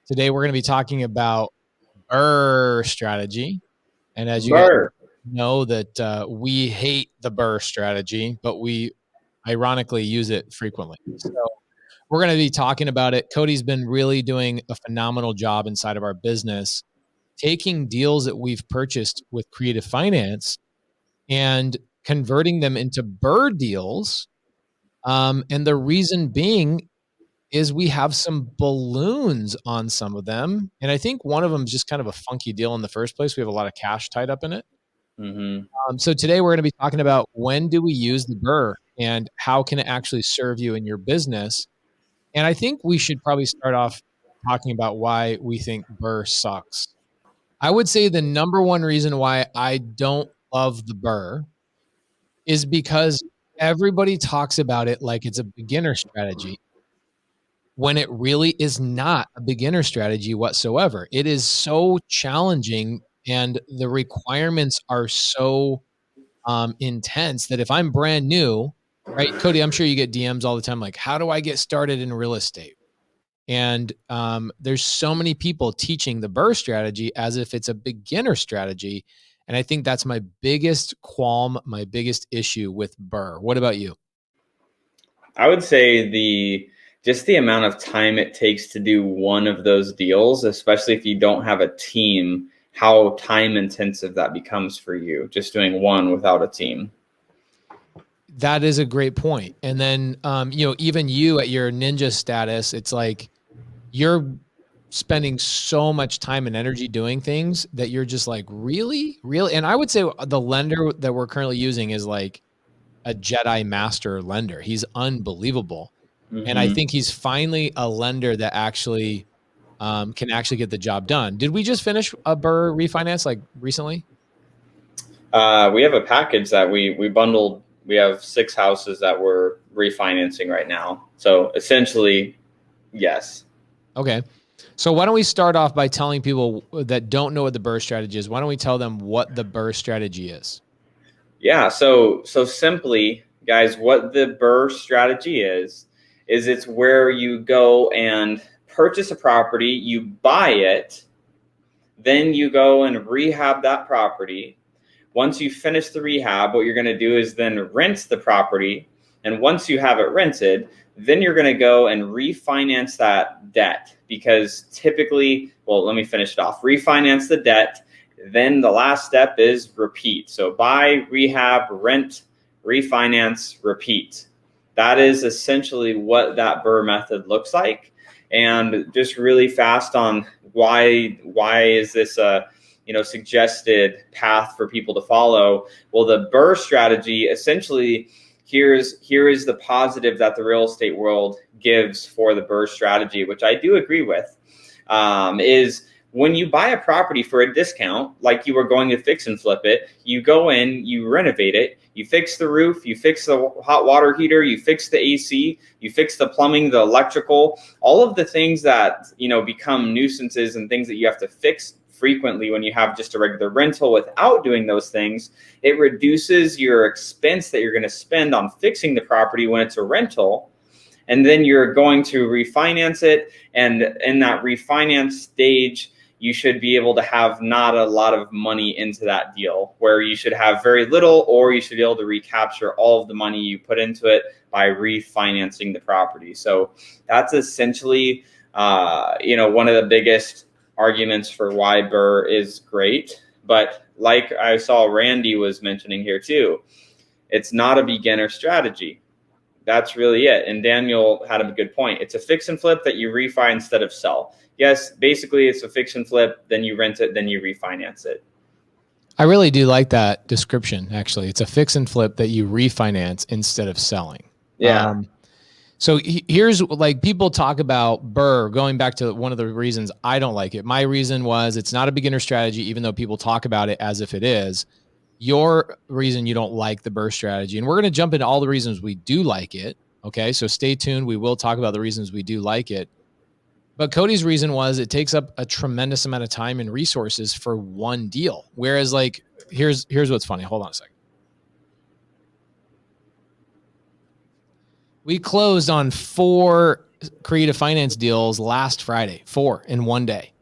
Today we're going to be talking about BRRRR strategy. And as you guys BRRRR. know that we hate the BRRRR strategy, but we ironically use it frequently. So we're going to be talking about it. Cody's been really doing a phenomenal job inside of our business, taking deals that we've purchased with Creative Finance and converting them into BRRRR deals. And the reason being is we have some balloons on some of them. And I think one of them is just kind of a funky deal in the first place. We have a lot of cash tied up in it. Mm-hmm. So today we're going to be talking about when do we use the BRRRR and how can it actually serve you in your business. And I think we should probably start off talking about why we think BRRRR sucks. I would say the number one reason why I don't love the BRRRR is because everybody talks about it like it's a beginner strategy, when it really is not a beginner strategy whatsoever. It is so challenging and the requirements are so intense that if I'm brand new, right, Cody, I'm sure you get DMs all the time like, how do I get started in real estate? And there's so many people teaching the BRRRR strategy as if it's a beginner strategy. And I think that's my biggest qualm, my biggest issue with BRRRR. What about you? I would say just the amount of time it takes to do one of those deals, especially if you don't have a team, how time intensive that becomes for you, just doing one without a team. That is a great point. And then, even you at your ninja status, it's like you're spending so much time and energy doing things that you're just like, really? Really? And I would say the lender that we're currently using is like a Jedi master lender. He's unbelievable. And I Mm-hmm. think he's finally a lender that actually can actually get the job done. Did we just finish a BRRRR refinance like recently? We have a package that we bundled. We have 6 houses that we're refinancing right now. So essentially, yes. Okay. So why don't we start off by telling people that don't know what the BRRRR strategy is? Why don't we tell them what the BRRRR strategy is? Yeah, so simply, guys, what the BRRRR strategy is it's where you go and purchase a property, you buy it, then you go and rehab that property. Once you finish the rehab, what you're going to do is then rent the property, and once you have it rented, then you're going to go and refinance that debt, because typically, well, let me finish it off. Refinance the debt. Then the last step is repeat. So buy, rehab, rent, refinance, repeat. That is essentially what that BRRRR method looks like. And just really fast on why is this a suggested path for people to follow? Well, the BRRRR strategy essentially, here is the positive that the real estate world gives for the BRRRR strategy, which I do agree with, is when you buy a property for a discount, like you were going to fix and flip it, you go in, you renovate it, you fix the roof, you fix the hot water heater, you fix the AC, you fix the plumbing, the electrical, all of the things that, become nuisances and things that you have to fix frequently when you have just a regular rental. Without doing those things, it reduces your expense that you're going to spend on fixing the property when it's a rental. And then you're going to refinance it. And in that refinance stage, you should be able to have not a lot of money into that deal, where you should have very little, or you should be able to recapture all of the money you put into it by refinancing the property. So that's essentially, one of the biggest arguments for why BRRRR is great. But like I saw Randy was mentioning here too, it's not a beginner strategy. That's really it. And Daniel had a good point. It's a fix and flip that you refi instead of sell. Yes, basically it's a fix and flip, then you rent it, then you refinance it. I really do like that description, actually. It's a fix and flip that you refinance instead of selling. Yeah. So here's, like, people talk about BRRRR, going back to one of the reasons I don't like it. My reason was it's not a beginner strategy, even though people talk about it as if it is. Your reason you don't like the BRRRR strategy, and we're going to jump into all the reasons we do like it. Okay, so stay tuned. We will talk about the reasons we do like it. But Cody's reason was it takes up a tremendous amount of time and resources for one deal. Whereas, like, here's what's funny. Hold on a second. We closed on 4 creative finance deals last Friday, 4 in one day.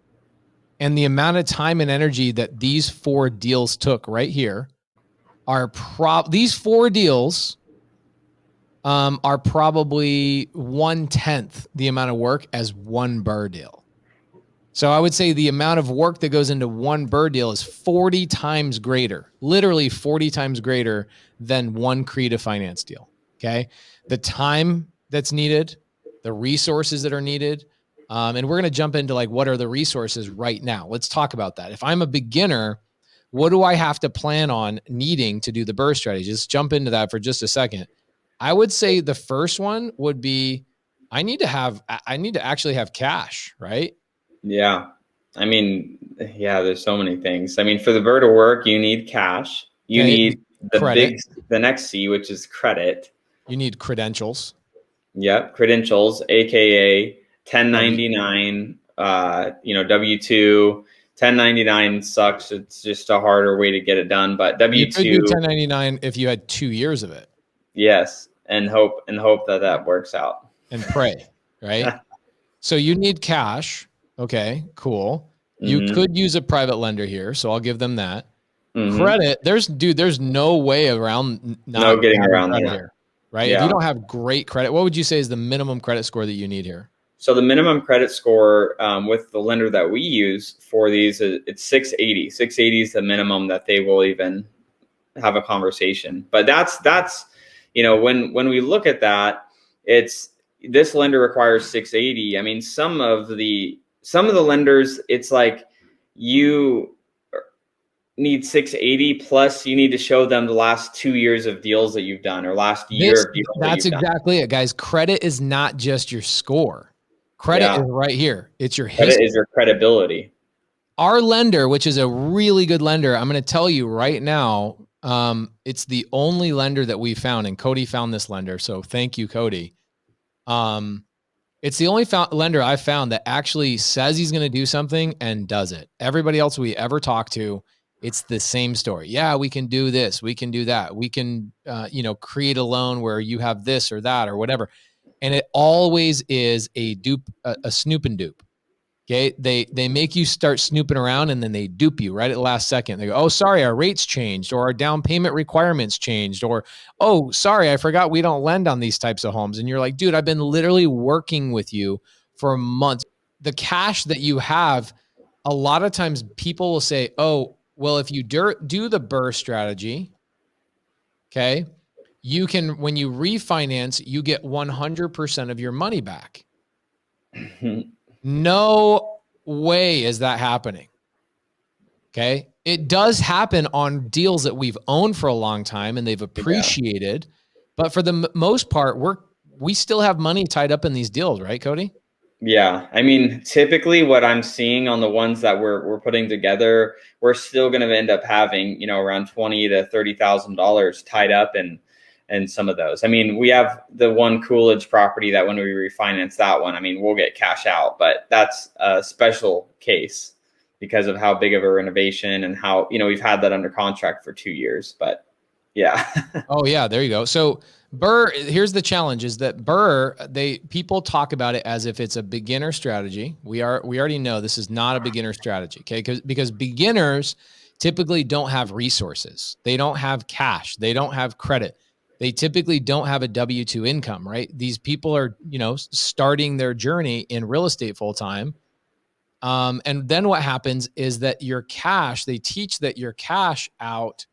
And the amount of time and energy that these 4 deals took right here are these 4 deals are probably 1/10 the amount of work as one BRRRR deal. So I would say the amount of work that goes into one BRRRR deal is 40 times greater, literally 40 times greater than one creative finance deal. Okay. The time that's needed, the resources that are needed. And we're going to jump into like, what are the resources right now? Let's talk about that. If I'm a beginner, what do I have to plan on needing to do the BRRRR strategy? Let's jump into that for just a second. I would say the first one would be, I need to actually have cash, right? Yeah. I mean, yeah, there's so many things. I mean, for the BRRRR to work, you need cash. You Okay. need Credit. the next C, which is credit. You need credentials. Yep. Credentials, AKA W. 1099, W-2. 1099 sucks. It's just a harder way to get it done. But You could do W-2, 1099 if you had 2 years of it yes. And hope that works out. and pray, right? So you need cash. Okay, cool. You Mm-hmm. could use a private lender here, so I'll give them that. Mm-hmm. Credit, there's no way around No getting having around credit that. here, right? If Yeah. you don't have great credit, what would you say is the minimum credit score that you need here? So the minimum credit score with the lender that we use for these, it's 680. 680 is the minimum that they will even have a conversation. But that's when we look at that, it's this lender requires 680. I mean, some of the lenders, it's like you need 680 plus you need to show them the last 2 years of deals that you've done or last year of deals That's that you've exactly it, guys. Credit is not just your score. Credit is right here. It's your history. Credit is your credibility. Our lender, which is a really good lender, I'm going to tell you right now, it's the only lender that we found, and Cody found this lender, so thank you, Cody. It's the only lender I've found that actually says he's going to do something and does it. Everybody else we ever talk to, it's the same story. Yeah, we can do this. We can do that. We can, create a loan where you have this or that or whatever. And it always is a dupe, a snoop and dupe. Okay. They make you start snooping around and then they dupe you right at the last second. They go, oh, sorry, our rates changed or our down payment requirements changed or, oh, sorry, I forgot we don't lend on these types of homes. And you're like, dude, I've been literally working with you for months. The cash that you have, a lot of times people will say, oh, well, if you do the BRRRR strategy, okay, you can, when you refinance, you get 100% of your money back. No way is that happening. Okay. It does happen on deals that we've owned for a long time and they've appreciated, but for the most part, we still have money tied up in these deals, right, Cody? Yeah. I mean, typically what I'm seeing on the ones that we're putting together, we're still going to end up having, around $20,000 to $30,000 tied up in some of those. I mean, we have the one Coolidge property that when we refinance that one, I mean, we'll get cash out, but that's a special case because of how big of a renovation and how, we've had that under contract for 2 years, but yeah. Oh yeah, there you go. So BRRRR, here's the challenge is that BRRRR, people talk about it as if it's a beginner strategy. We already know this is not a beginner strategy. Okay. Because beginners typically don't have resources. They don't have cash. They don't have credit. They typically don't have a W-2 income, right? These people are, starting their journey in real estate full time. And then what happens is that they teach that your cash out,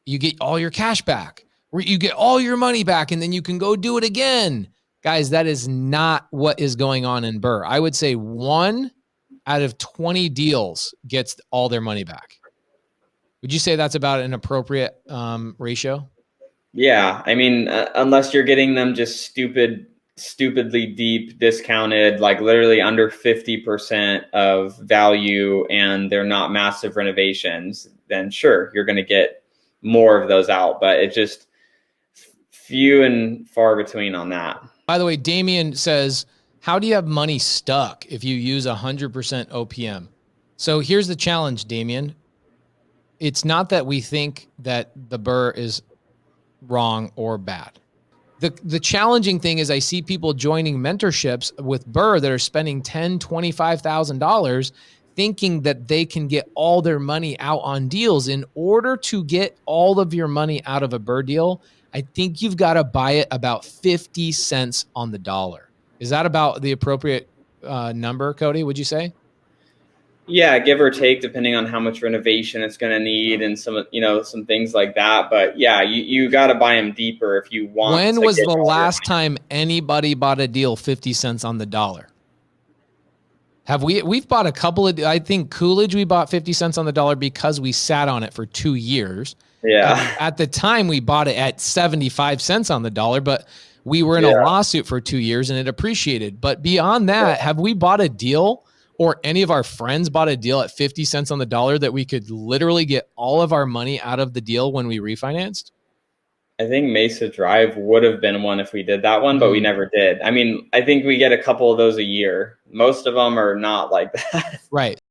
you get all your cash back, where you get all your money back and then you can go do it again. Guys, that is not what is going on in BRRRR. I would say 1 out of 20 deals gets all their money back. Would you say that's about an appropriate ratio? Yeah. I mean, unless you're getting them just stupidly deep discounted, like literally under 50% of value and they're not massive renovations, then sure, you're going to get more of those out, but it's just few and far between on that. By the way, Damien says, how do you have money stuck if you use 100% OPM? So here's the challenge, Damien. It's not that we think that the BRRRR is wrong or bad. The challenging thing is I see people joining mentorships with BRRRR that are spending $10,000, $25,000 thinking that they can get all their money out on deals. In order to get all of your money out of a BRRRR deal, I think you've got to buy it about 50 cents on the dollar. Is that about the appropriate number, Cody, would you say? Yeah, give or take, depending on how much renovation it's going to need and some things like that. But yeah, you got to buy them deeper if you want When to was get the all your last time anybody bought a deal 50 cents on the dollar? We've bought a couple of, I think Coolidge, we bought 50 cents on the dollar because we sat on it for 2 years. Yeah. At the time we bought it at 75 cents on the dollar, but we were in a Yeah. lawsuit for 2 years and it appreciated. But beyond that, have we bought a deal or any of our friends bought a deal at 50 cents on the dollar that we could literally get all of our money out of the deal when we refinanced? I think Mesa Drive would have been one if we did that one, but we never did. I mean, I think we get a couple of those a year. Most of them are not like that. Right.